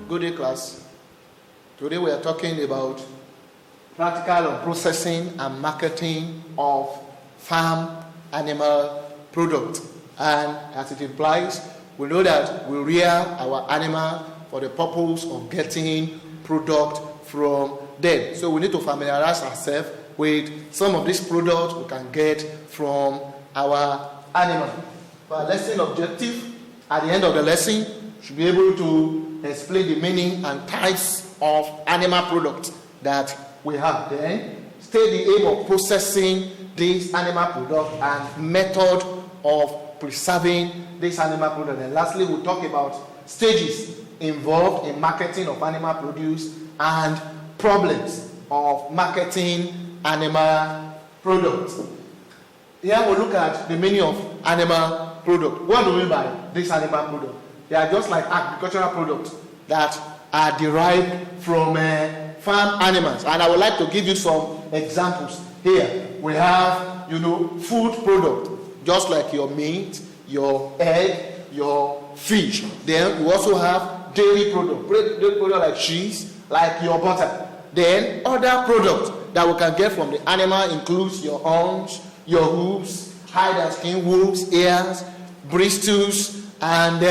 Good day, class. Today we are talking about practical on processing and marketing of farm animal products. And as it implies, we know that we rear our animal for the purpose of getting product from them. So we need to familiarize ourselves with some of these products we can get from our animal. Our lesson objective at the end of the lesson should be able to explain the meaning and types of animal products that we have. Then state the aim of processing this animal product and method of preserving this animal product. And lastly, we'll talk about stages involved in marketing of animal produce and problems of marketing animal products. Here we'll look at the meaning of animal product. What do we mean by this animal product? They are just like agricultural products that are derived from farm animals. And I would like to give you some examples here. We have, food product, just like your meat, your egg, your fish. Then we also have dairy product like cheese, like your butter. Then other products that we can get from the animal includes your horns, your hooves, hide and skin, wolves, ears, bristles, and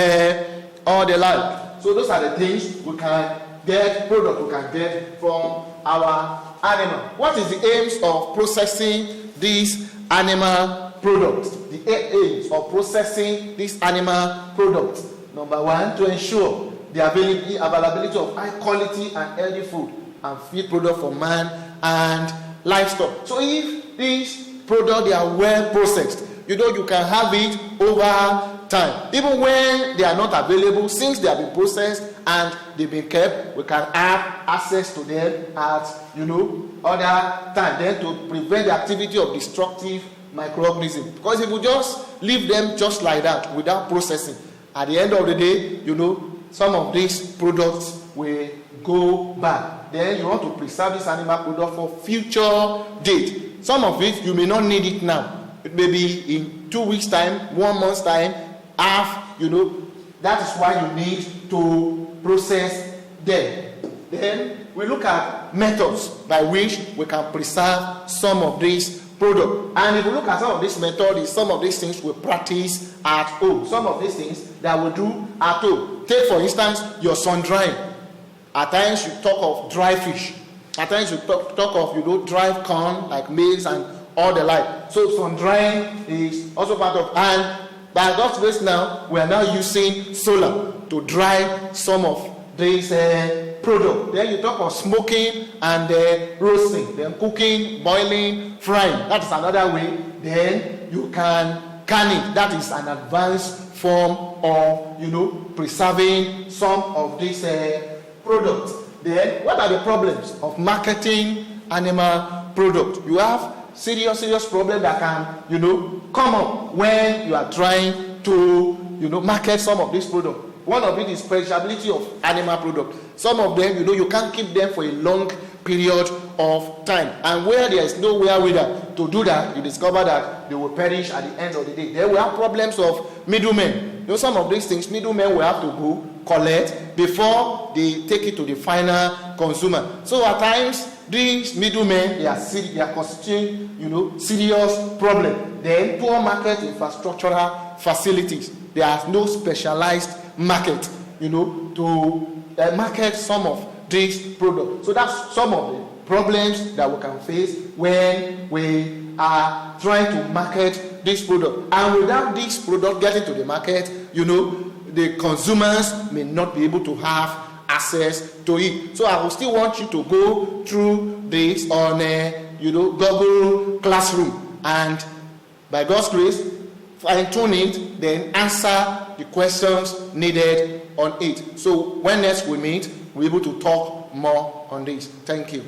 all the like. So those are the things we can get, product we can get from our animal. What is the aims of processing these animal products? The aims of processing these animal products. Number one, to ensure the availability of high quality and healthy food and feed product for man and livestock. So if these products they are well processed, you can have it over time. Even when they are not available, since they have been processed and they've been kept, we can have access to them at other time, then to prevent the activity of destructive microorganisms. Because if we just leave them just like that without processing, at the end of the day, some of these products will go bad. Then you want to preserve this animal product for future date. Some of it you may not need it now. It may be in 2 weeks' time, 1 month's time, half. That is why you need to process them. Then we look at methods by which we can preserve some of these products. And if we look at some of these methods, some of these things we practice at home. Some of these things that we do at home. Take for instance your sun drying. At times you talk of dry fish. At times you talk of dry corn like maize and all the like. So sun drying is also part of, and by God's grace now we are now using solar to dry some of these products. Then you talk of smoking and roasting, then cooking, boiling, frying. That is another way. Then you can canning. That is an advanced form of preserving some of these products. Then what are the problems of marketing animal products? You have serious problem that can come up when you are trying to market some of these products. One of it is perishability of animal products. Some of them you can't keep them for a long period of time, and where there is no wherewithal to do that, you discover that they will perish at the end of the day. Then we have problems of middlemen. Some of these things middlemen will have to go collect before they take it to the final consumer. So at times these middlemen they are constituting serious problem. Then poor market infrastructural facilities. There are no specialized market to market some of these products. So that's some of the problems that we can face when we are trying to market this product. And without this product getting to the market, the consumers may not be able to have access to it. So I will still want you to go through this on Google Classroom, and by God's grace fine-tune it, then answer the questions needed on it. So when next we meet, we're able to talk more on this. Thank you.